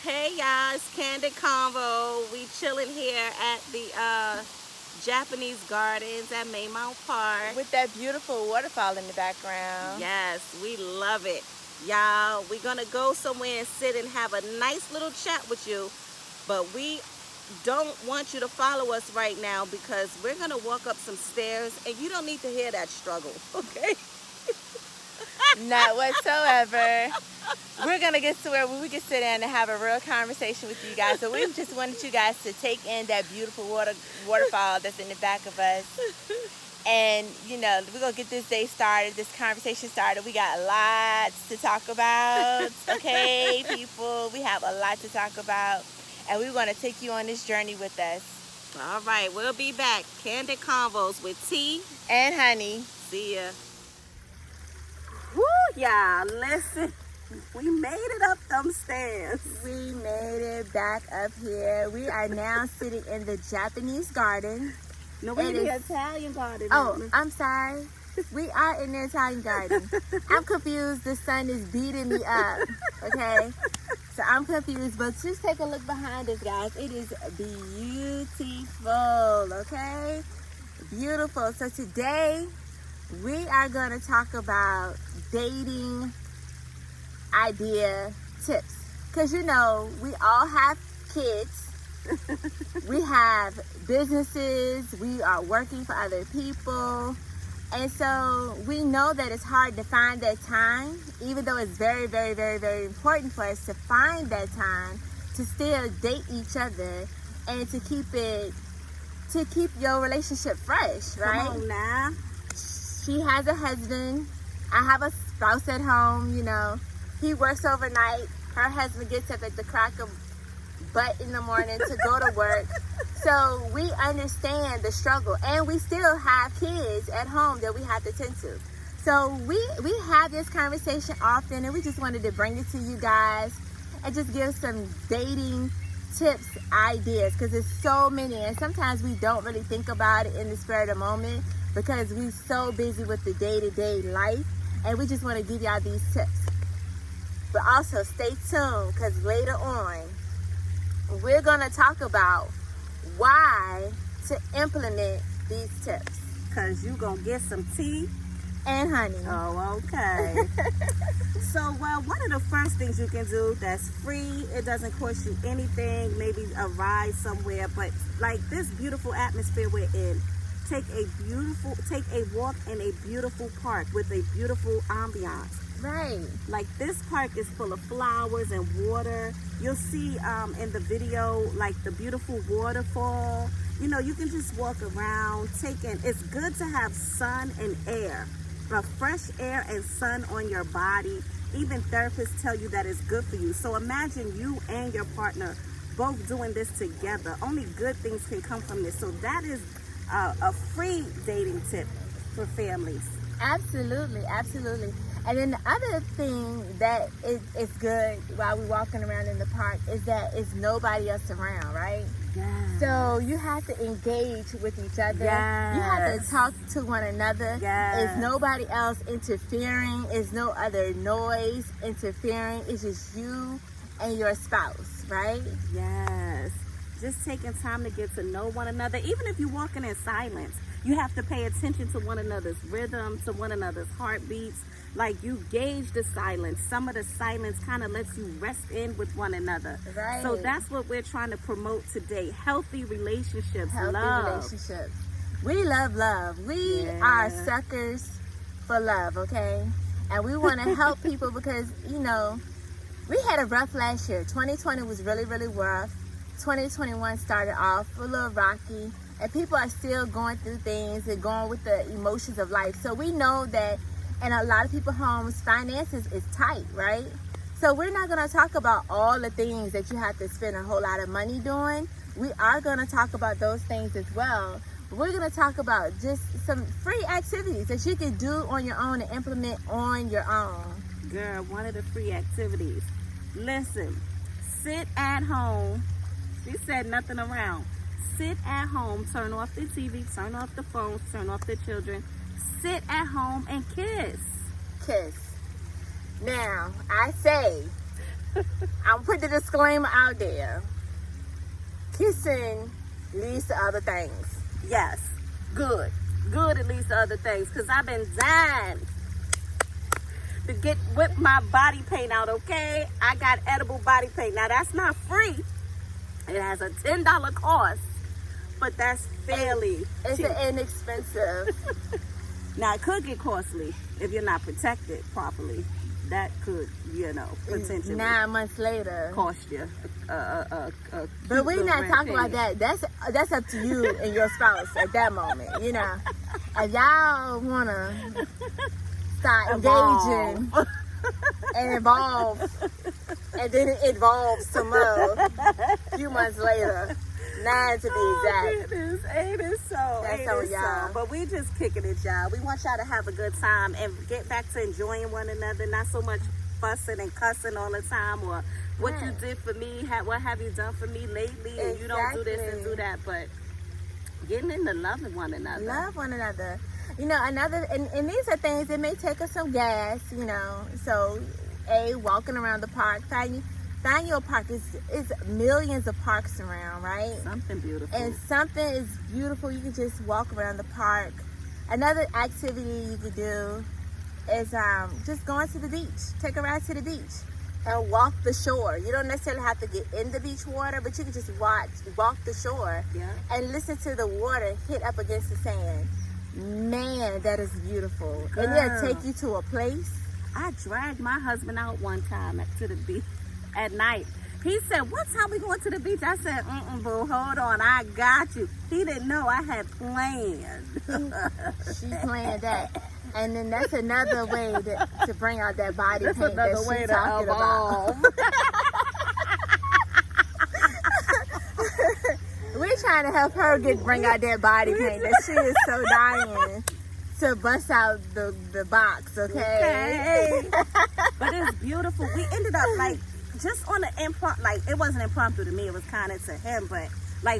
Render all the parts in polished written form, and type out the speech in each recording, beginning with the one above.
Hey y'all, it's Candid Convo. We chilling here at the Japanese Gardens at Maymount Park. With that beautiful waterfall in the background. Yes, we love it. Y'all, we're gonna go somewhere and sit and have a nice little chat with you, but we don't want you to follow us right now because we're gonna walk up some stairs and you don't need to hear that struggle, okay? Not whatsoever. We're going to get to where we can sit down and have a real conversation with you guys. So we just wanted you guys to take in that beautiful waterfall that's in the back of us. And, we're going to get this day started, this conversation started. We got lots to talk about, okay, people? We have a lot to talk about. And we want to take you on this journey with us. All right, we'll be back. Candid Convos with T and Honey. See ya. Woo, y'all, listen. We made it up them stairs. We made it back up here. We are now sitting in the Japanese garden. No, we're in the Italian garden. Oh, I'm sorry. We are in the Italian garden. I'm confused. The sun is beating me up. Okay? So I'm confused. But just take a look behind us, guys. It is beautiful. Okay? Beautiful. So today, we are going to talk about dating idea tips, because we all have kids, we have businesses, we are working for other people, and so we know that it's hard to find that time, even though it's very, very, very, very important for us to find that time to still date each other and to keep your relationship fresh, right? Come on now. She has a husband. I have a spouse at home, He works overnight. Her husband gets up at the crack of butt in the morning to go to work. So we understand the struggle. And we still have kids at home that we have to tend to. So we have this conversation often, and we just wanted to bring it to you guys and just give some dating tips, ideas, because there's so many. And sometimes we don't really think about it in the spur of the moment because we're so busy with the day-to-day life. And we just want to give y'all these tips. But also stay tuned, because later on, we're going to talk about why to implement these tips. Because you're going to get some tea and honey. Oh, okay. So, one of the first things you can do that's free, it doesn't cost you anything, maybe a ride somewhere, but like this beautiful atmosphere we're in, take a walk in a beautiful park with a beautiful ambiance. Right. Like this park is full of flowers and water. You'll see in the video like the beautiful waterfall. You can just walk around, it's good to have sun and air, but fresh air and sun on your body. Even therapists tell you that it's good for you. So imagine you and your partner both doing this together. Only good things can come from this. So that is a free dating tip for families. Absolutely, absolutely. And then the other thing that is good while we're walking around in the park is that it's nobody else around, right? Yes. So you have to engage with each other. Yes. You have to talk to one another. Yes. It's nobody else interfering. It's no other noise interfering. It's just you and your spouse, right? Yes. Just taking time to get to know one another. Even if you're walking in silence, you have to pay attention to one another's rhythm, to one another's heartbeats. Like you gauge the silence. Some of the silence kind of lets you rest in with one another. Right. So that's what we're trying to promote today. Healthy relationships. Relationships. We love love. We are suckers for love, okay? And we want to help people because, we had a rough last year. 2020 was really, really rough. 2021 started off a little rocky, and people are still going through things and going with the emotions of life. So we know that in a lot of people's homes, finances is tight, right? So we're not going to talk about all the things that you have to spend a whole lot of money doing. We are going to talk about those things as well. We're going to talk about just some free activities that you can do on your own and implement on your own. Girl, one of the free activities. Listen, sit at home. She said nothing around. Sit at home, turn off the TV, turn off the phones, turn off the children. Sit at home and kiss. Kiss. Now, I say I'm putting the disclaimer out there. Kissing leads to other things. Yes, good at least to other things, because I've been dying to whip my body paint out. Okay, I got edible body paint. Now that's not free. It has a $10 cost, but that's fairly It's cheap. inexpensive. Now it could get costly if you're not protected properly. That could, potentially 9 months later. cost you. But we're not talking about that. That's up to you and your spouse at that moment. If y'all wanna start engaging and evolve, and then it evolves some more a few months later. 9 to be exact. Ain't it so? That's Ain't on it y'all. so? But we just kicking it, y'all. We want y'all to have a good time and get back to enjoying one another. Not so much fussing and cussing all the time, or what you did for me, what have you done for me lately, and you don't do this and do that. But getting into loving one another. Love one another. And these are things that may take us some gas, So, walking around the park, find your park. It's millions of parks around, right? Something beautiful. And something is beautiful. You can just walk around the park. Another activity you could do is just going to the beach. Take a ride to the beach and walk the shore. You don't necessarily have to get in the beach water, but you can just walk the shore and listen to the water hit up against the sand. Man, that is beautiful. Girl. And it'll take you to a place. I dragged my husband out one time to the beach at night. He said, "What time we going to the beach?" I said, "Boo, hold on, I got you." He didn't know I had planned. She planned that. And then that's another way to bring out that body That's paint that another way she's to talking about. evolve. We're trying to help her bring out that body paint that she is so dying to bust out the box, okay? But it's beautiful. We ended up just on the impromptu, it wasn't impromptu to me, it was kind of to him, but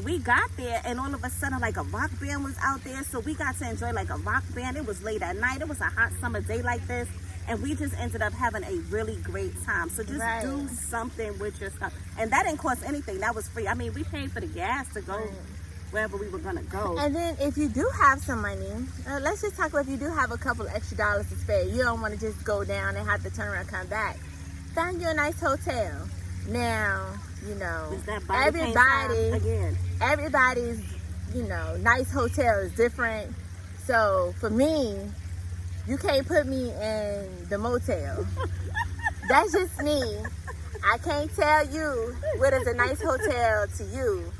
we got there and all of a sudden a rock band was out there, so we got to enjoy a rock band. It was late at night, it was a hot summer day like this, and we just ended up having a really great time. So just do something with your stuff, and that didn't cost anything. That was free. I mean, we paid for the gas to go wherever we were gonna go. And then if you do have some money, let's just talk about if you do have a couple extra dollars to spare. You don't want to just go down and have to turn around and come back. Find you a nice hotel. Now, Is that body paint time again? everybody's, nice hotel is different. So for me, you can't put me in the motel. That's just me. I can't tell you what is a nice hotel to you,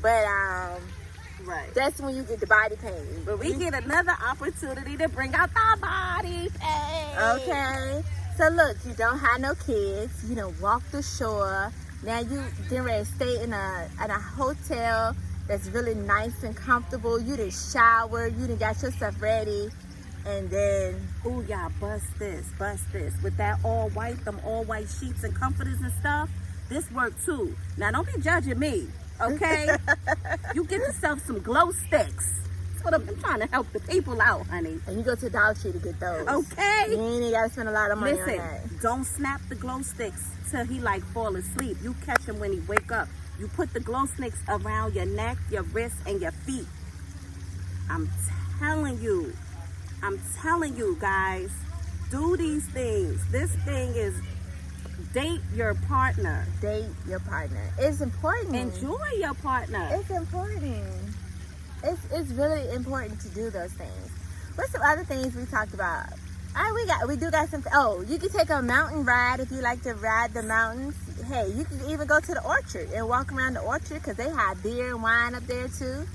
but that's when you get the body paint. But we get another opportunity to bring out the body paint. Okay. So look, you don't have no kids. Walk the shore. Now you get ready to stay in a hotel that's really nice and comfortable. You done shower. You done got your stuff ready. And then, ooh, y'all, bust this. With that all white sheets and comforters and stuff, this worked too. Now, don't be judging me, okay? You get yourself some glow sticks. That's what I'm trying to help the people out, honey. And you go to the Dollar Tree to get those. Okay. You ain't even got to spend a lot of money on that. Don't snap the glow sticks till he fall asleep. You catch him when he wake up. You put the glow sticks around your neck, your wrists, and your feet. I'm telling you, guys, do these things. This thing is date your partner. Date your partner. It's important. Enjoy your partner. It's important. It's really important to do those things. What's some other things we talked about? We do got some. Oh, you can take a mountain ride if you like to ride the mountains. Hey, you can even go to the orchard and walk around the orchard because they have beer and wine up there too.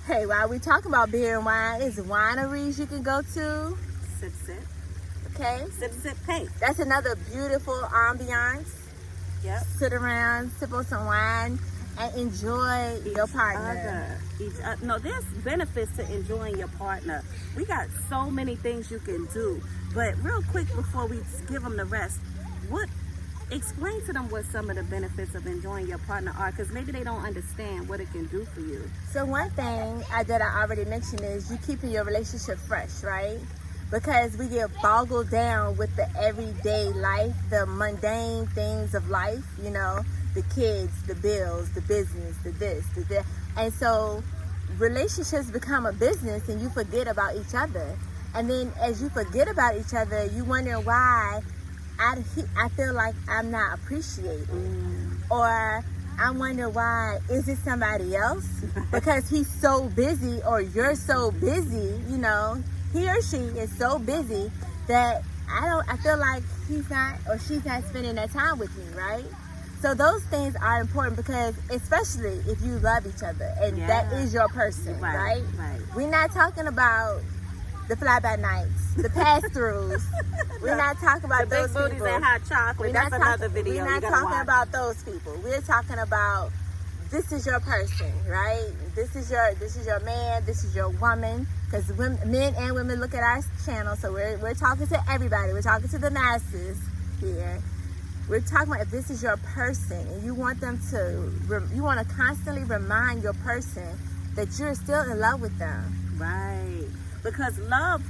Hey, while we talking about beer and wine, it's wineries you can go to. Sip, sip. Okay. Sip, sip, paint. That's another beautiful ambiance. Yep. Sit around, sip on some wine, and enjoy your partner. No, there's benefits to enjoying your partner. We got so many things you can do. But real quick before we give them the rest, explain to them what some of the benefits of enjoying your partner are, because maybe they don't understand what it can do for you. So one thing that I already mentioned is you keeping your relationship fresh, right? because we get boggled down with the everyday life, the mundane things of life, you know, the kids, the bills, the business, the this, the that. And so relationships become a business and you forget about each other. And then as you forget about each other, you wonder why I feel like I'm not appreciated. Or I wonder why, is it somebody else? Because he's so busy or you're so busy, you know, he or she is so busy that I feel like he's not or she's not spending that time with me, right? So those things are important because especially if you love each other and that is your person, right? We're not talking about the fly-by-nights, the pass-throughs. We're not talking about those people. The big booties and hot chocolate. That's another video. We're not talking about those people. We're talking about this is your person, right? This is your man. This is your woman. Because men and women look at our channel, so we're talking to everybody. We're talking to the masses here. We're talking about if this is your person and you want them to, you want to constantly remind your person that you're still in love with them. Right. Because love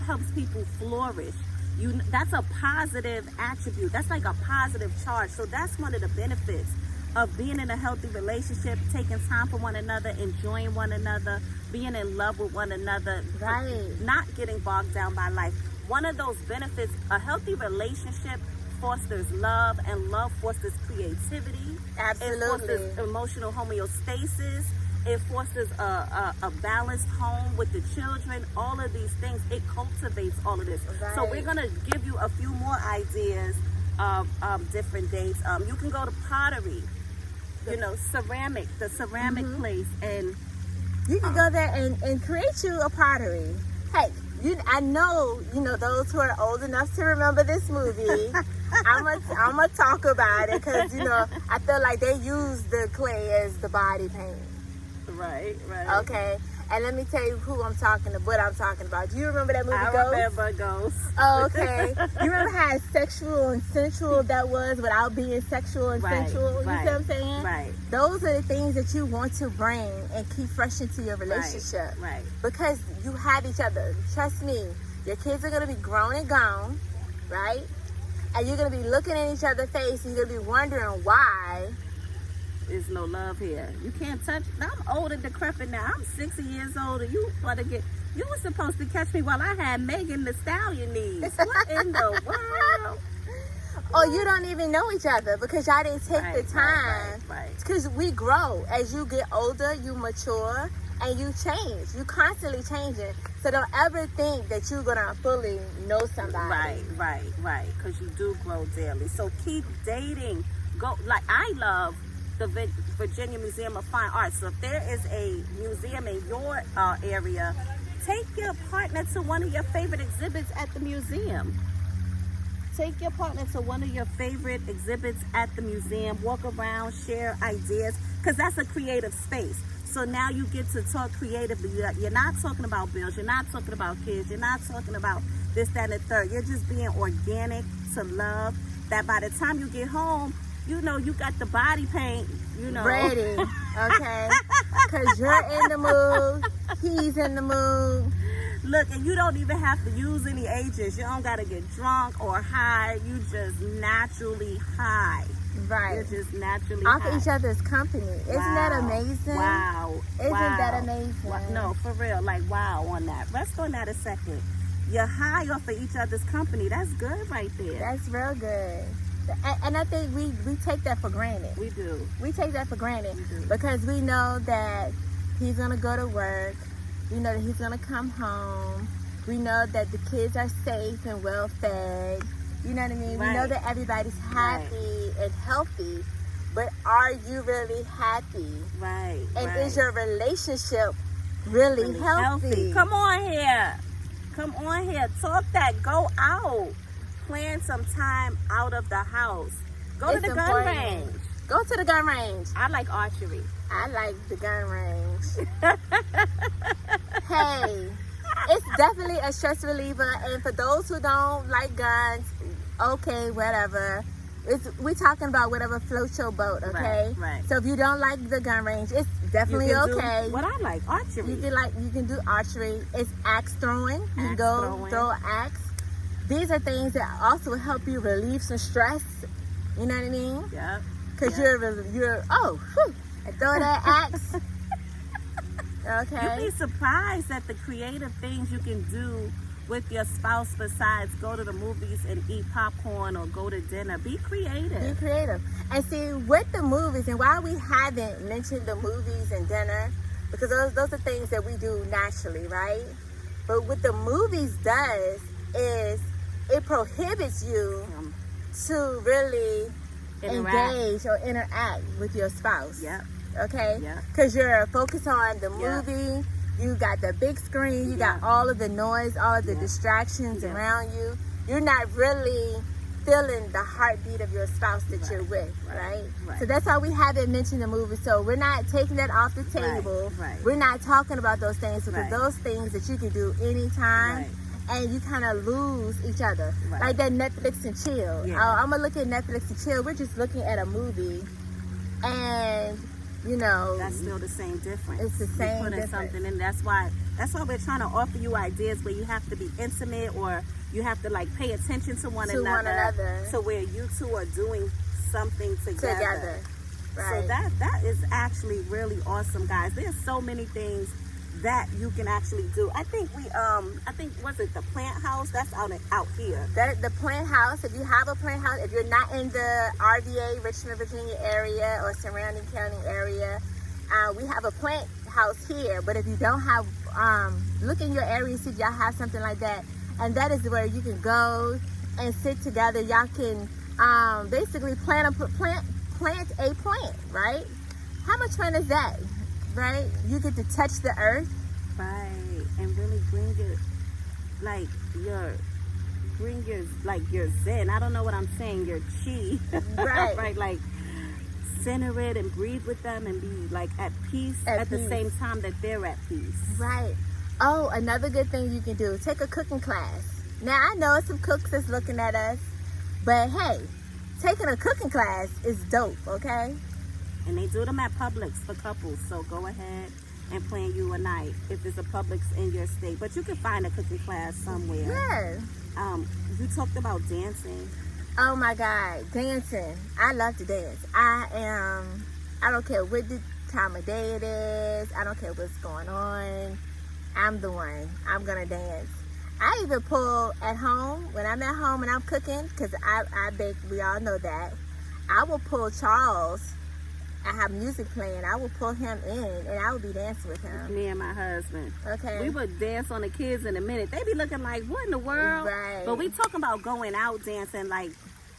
helps people flourish. That's a positive attribute. That's like a positive charge. So that's one of the benefits of being in a healthy relationship, taking time for one another, enjoying one another, being in love with one another, not getting bogged down by life. One of those benefits, a healthy relationship fosters love, and love fosters creativity. Absolutely. It fosters emotional homeostasis. It fosters a balanced home with the children. All of these things, it cultivates all of this. Right. So we're going to give you a few more ideas of different dates. You can go to pottery, you know, the ceramic place. And you can go there and create you a pottery. Hey, I know, you know, those who are old enough to remember this movie. I'm gonna talk about it because, you know, I feel like they use the clay as the body paint. Right. Okay, and let me tell you what I'm talking about. Do you remember that movie Ghost? I remember Ghost. Oh, okay. You remember how sexual and sensual that was without being sexual and sensual? You see what I'm saying? Right. Those are the things that you want to bring and keep fresh into your relationship. Right. Because you have each other. Trust me, your kids are going to be grown and gone, right? And you're going to be looking at each other's face and you're going to be wondering why there's no love here. You can't touch. I'm old and decrepit now. I'm 60 years old, and you were supposed to catch me while I had Megan Thee Stallion knees. What in the world? Or you don't even know each other because y'all didn't take the time. Because we grow. As you get older, you mature and you change. You constantly changing. So don't ever think that you're gonna fully know somebody. Right. Because you do grow daily. So keep dating. Go. Like, I love the Virginia Museum of Fine Arts. So if there is a museum in your area, take your partner to one of your favorite exhibits at the museum. Take your partner to one of your favorite exhibits at the museum. Walk around, share ideas, because that's a creative space. So now you get to talk creatively. You're not talking about bills. You're not talking about kids. You're not talking about this, that, and the third. You're just being organic to love, that by the time you get home, you know, you got the body paint, you know. Ready, okay? Because you're in the mood, he's in the mood. Look, and you don't even have to use any agents. You don't got to get drunk or high. You just naturally high. Right. You're just naturally off high. each other's company. Isn't that amazing? Wow. Isn't that amazing? No, for real. Like, wow on that. Rest on that a second. You're high off of each other's company. That's good right there. That's real good. And I think we take that for granted. We do. We take that for granted because we know that he's going to go to work. We know that he's going to come home. We know that the kids are safe and well fed. You know what I mean? Right. We know that everybody's happy and healthy. But are you really happy? Right. And is your relationship really healthy? Come on here. Talk that. Go out. Plan some time out of the house. Go to the gun range. Go to the gun range. I like archery. I like the gun range. Hey, it's definitely a stress reliever. And for those who don't like guns, okay, whatever. We're talking about whatever floats your boat, okay? Right. So if you don't like the gun range, it's Definitely You can okay. do what I like, archery. You can do archery. It's axe throwing. You can go throwing. throw an axe. These are things that also help you relieve some stress. You know what I mean? Yep. Because you're and throw that axe. Okay. You'd be surprised at the creative things you can do with your spouse besides go to the movies and eat popcorn or go to dinner. Be creative. Be creative. And see, with the movies, and why we haven't mentioned the movies and dinner, because those are things that we do naturally, right? But what the movies does is it prohibits you to really engage or interact with your spouse. Yep. Okay? Yep. Because you're focused on the movie, you got the big screen, you got all of the noise, all of the distractions around you. You're not really feeling the heartbeat of your spouse that you're with, right? So that's why we haven't mentioned the movie. So we're not taking that off the table. We're not talking about those things because those things that you can do anytime. And you kind of lose each other. Like that Netflix and chill. I'm going to look at Netflix and chill. We're just looking at a movie. And, you know. That's still the same difference. It's the same difference. Something, and that's why we're trying to offer you ideas where you have to be intimate or you have to like pay attention to one another. So where you two are doing something together. Right. So that is actually really awesome, guys. There's so many things that you can actually do. I think was it the plant house that's out here? The plant house, if you have a plant house, if you're not in the RVA, Richmond, Virginia area or surrounding county area, we have a plant house here. But if you don't have, look in your area, see if y'all have something like that. And that is where you can go and sit together. Y'all can basically plant a plant, right? How much fun is that? Right? You get to touch the earth. Right. And really bring your zen. I don't know what I'm saying, your chi. Right. Right. Like center it and breathe with them and be like at peace at the same time that they're at peace. Right. Oh, another good thing you can do, take a cooking class. Now I know some cooks that's looking at us, but hey, taking a cooking class is dope, okay? And they do them at Publix for couples. So go ahead and plan you a night if there's a Publix in your state. But you can find a cooking class somewhere. Yeah. You talked about dancing. Oh my God, dancing. I love to dance. I don't care what the time of day it is. I don't care what's going on. I'm the one. I'm going to dance. I even pull at home, when I'm at home and I'm cooking, because I bake, we all know that. I will pull Charles. I have music playing. I will pull him in and I will be dancing with him. Me and my husband. Okay. We would dance on the kids in a minute. They be looking like, what in the world? Right. But we talking about going out dancing, like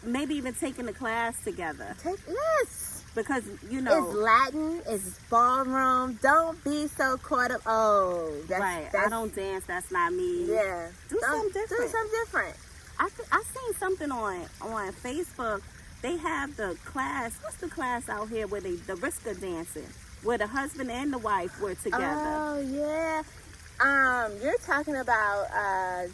maybe even taking the class together. Yes. Because, you know. It's Latin. It's ballroom. Don't be so caught up. Oh, that's I don't dance. That's not me. Yeah. Do something different. Do something different. I seen something on Facebook. They have the class. What's the class out here where the Riska dancing, where the husband and the wife were together? Oh yeah. You're talking about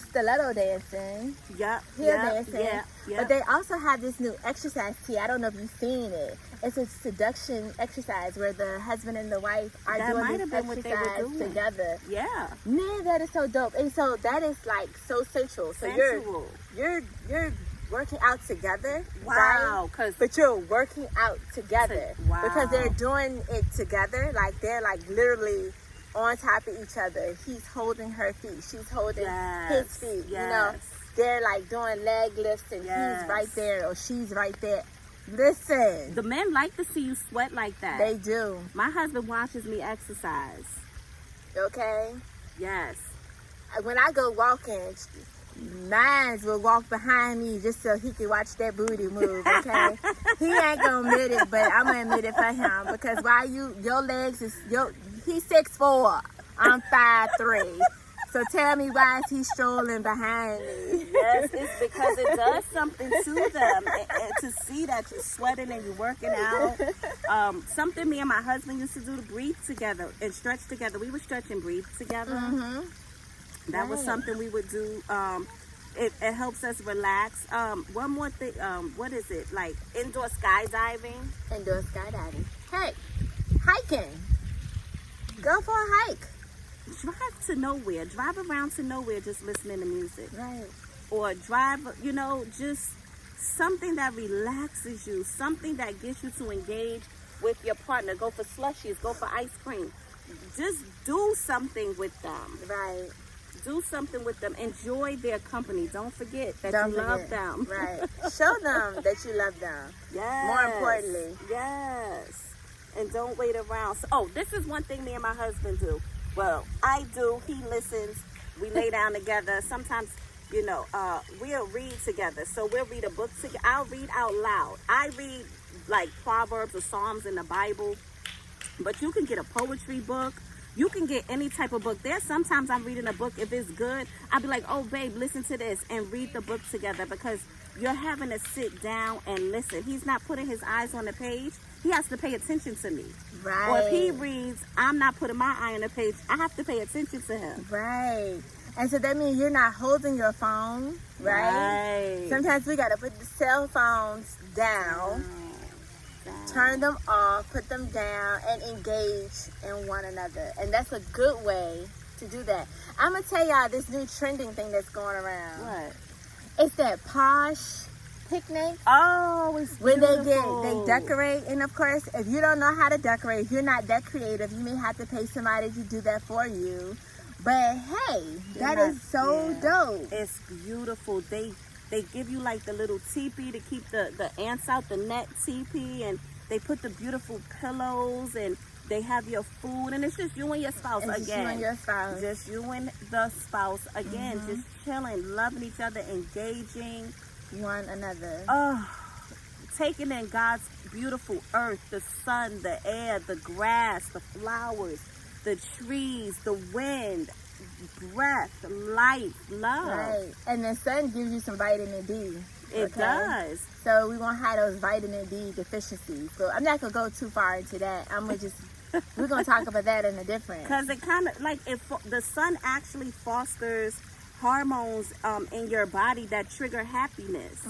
stiletto dancing. Yep. Heel dancing. Yeah. But they also have this new exercise tee. I don't know if you've seen it. It's a seduction exercise where the husband and the wife are doing this exercise together. Yeah. Man, that is so dope. And so that is like so sensual. So you're working out together. Wow. Right? But you're working out together. Wow. Because they're doing it together. Like they're like literally on top of each other. He's holding her feet. She's holding his feet. Yes. You know, they're like doing leg lifts and he's right there or she's right there. Listen. The men like to see you sweat like that. They do. My husband watches me exercise. Okay? Yes. When I go walking, mines will walk behind me just so he can watch that booty move, okay? He ain't gonna admit it, but I'm gonna admit it for him because your legs is, he's 6'4", I'm 5'3". So tell me why is he strolling behind me? Yes, it's because it does something to them. And to see that you're sweating and you're working out. Something me and my husband used to do to breathe together and stretch together. We would stretch and breathe together. Mm-hmm. That was something we would do. It helps us relax. One more thing. What is it? Like indoor skydiving? Indoor skydiving. Hey, hiking. Go for a hike. Drive to nowhere. Drive around to nowhere just listening to music. Right. Or drive, just something that relaxes you, something that gets you to engage with your partner. Go for slushies, go for ice cream. Just do something with them. Right. Do something with them. Enjoy their company. Don't forget that Don't you forget. love them. Right. Show them that you love them. Yes. More importantly. Yes. And don't wait around. So, this is one thing me and my husband do. Well, I do. He listens. We lay down together. Sometimes, we'll read together. So we'll read a book together. I'll read out loud. I read like Proverbs or Psalms in the Bible. But you can get a poetry book. You can get any type of book. There's sometimes I'm reading a book. If it's good, I'll be like, oh, babe, listen to this, and read the book together, because you're having to sit down and listen. He's not putting his eyes on the page. He has to pay attention to me. Right. Or if he reads, I'm not putting my eye on the page. I have to pay attention to him. Right. And so that means you're not holding your phone, right? Sometimes we got to put the cell phones down. Turn them off, put them down, and engage in one another. And that's a good way to do that. I'm going to tell y'all this new trending thing that's going around. What? It's that posh picnic. Oh, it's when beautiful. they decorate. And of course, if you don't know how to decorate, if you're not that creative, you may have to pay somebody to do that for you. But hey, that is so dope. It's beautiful. They give you like the little teepee to keep the ants out, the net teepee, and they put the beautiful pillows, and they have your food, and it's just you and your spouse again. Just you and your spouse. Just you and the spouse again. Just chilling, loving each other, engaging one another. Taking in God's beautiful earth, the sun, the air, the grass, the flowers, the trees, the wind, breath, life, love. Right. And the sun gives you some vitamin D. It does. So we won't have those vitamin D deficiencies. So I'm not going to go too far into that. We're going to talk about that in a different. Because it kind of, like, the sun actually fosters hormones in your body that trigger happiness.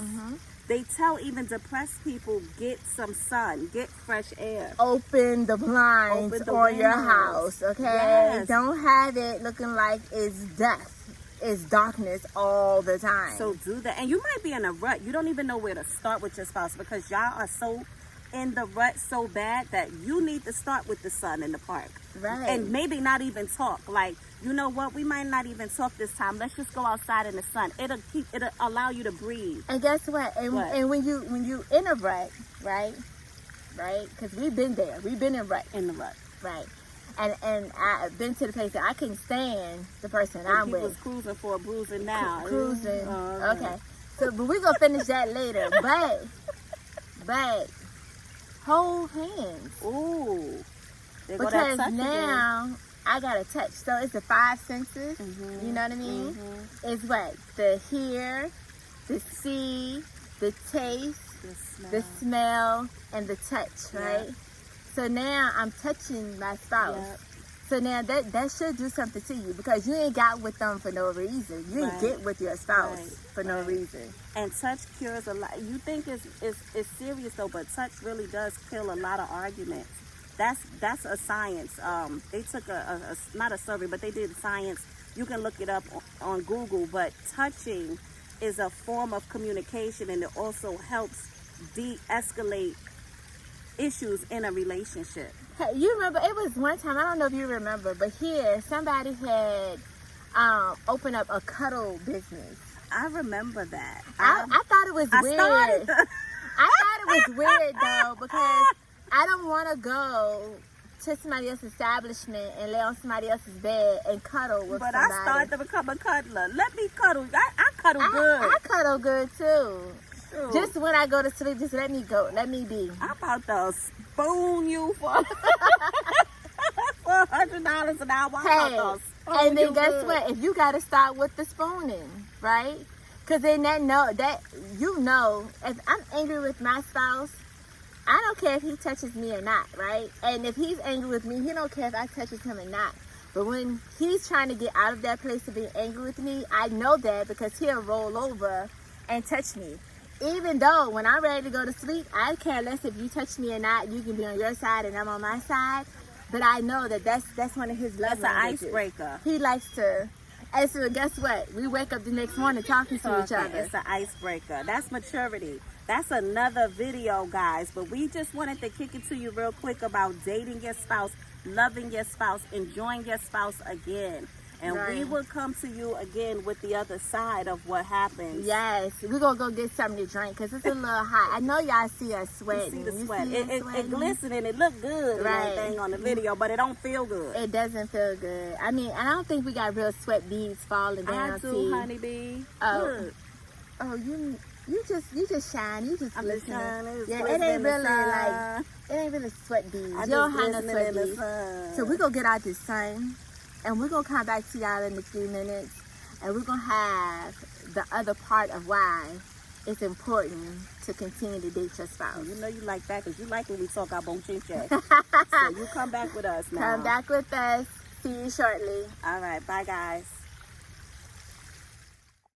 They tell even depressed people, get some sun, get fresh air. Open the blinds on your house, okay? Yes. Don't have it looking like it's death. It's darkness all the time. So do that. And you might be in a rut. You don't even know where to start with your spouse, because y'all are so in the rut so bad that you need to start with the sun in the park. Right. And maybe not even talk. Like, you know what? We might not even talk this time. Let's just go outside in the sun. It'll allow you to breathe. And guess what? And when you in a rut, right? Because we've been there. We've been in the rut. Right. And I've been to the place that I couldn't stand the person I'm with. He was cruising for a bruising now. Cruising. Okay. So, but we're gonna finish that later. But hold hands. Ooh. Because now I got to touch. So it's the 5 senses. You know what I mean? It's what? The hear, the see, the taste, the smell, and the touch, right? So now I'm touching my spouse. So now that should do something to you, because you ain't got with them for no reason. You ain't get with your spouse for no reason. And touch cures a lot. You think it's serious though, but touch really does kill a lot of arguments. That's a science. They took a not a survey, but they did science. You can look it up on Google. But touching is a form of communication, and it also helps de-escalate issues in a relationship. Hey, you remember, it was one time, I don't know if you remember, but here somebody had opened up a cuddle business. I remember that. I thought it was weird. I thought it was weird though, because I don't want to go to somebody else's establishment and lay on somebody else's bed and cuddle with somebody. But I started to become a cuddler. Let me cuddle. I cuddle good. I cuddle good too. True. Just when I go to sleep, just let me go. Let me be. I'm about to spoon you for $100 an hour. Hey, and then guess what? If you got to start with the spooning, right? Because then if I'm angry with my spouse, I don't care if he touches me or not, right? And if he's angry with me, he don't care if I touches him or not. But when he's trying to get out of that place of being angry with me, I know that, because he'll roll over and touch me. even though when I'm ready to go to sleep, I care less if you touch me or not. You can be on your side and I'm on my side. But I know that that's one of his love languages. That's an icebreaker. He likes to. And so guess what? We wake up the next morning talking to each other. It's an icebreaker. That's maturity. That's another video, guys. But we just wanted to kick it to you real quick about dating your spouse, loving your spouse, enjoying your spouse again. And we will come to you again with the other side of what happens. Yes, we're going to go get something to drink because it's a little hot. I know y'all see us sweating. You see the sweat. It glistening. It look good and everything on the video, but it don't feel good. It doesn't feel good. I mean, I don't think we got real sweat beads falling down. I do, Hunni Bee. Oh, you just shine. You just glisten. Yeah, it ain't really sweat beads. You don't have no sweat beads. So we're going to get out this sun. And we're going to come back to y'all in a few minutes. And we're going to have the other part of why it's important to continue to date your spouse. You know you like that because you like when we talk our bon chin chat. So you come back with us now. Come back with us. See you shortly. All right. Bye, guys.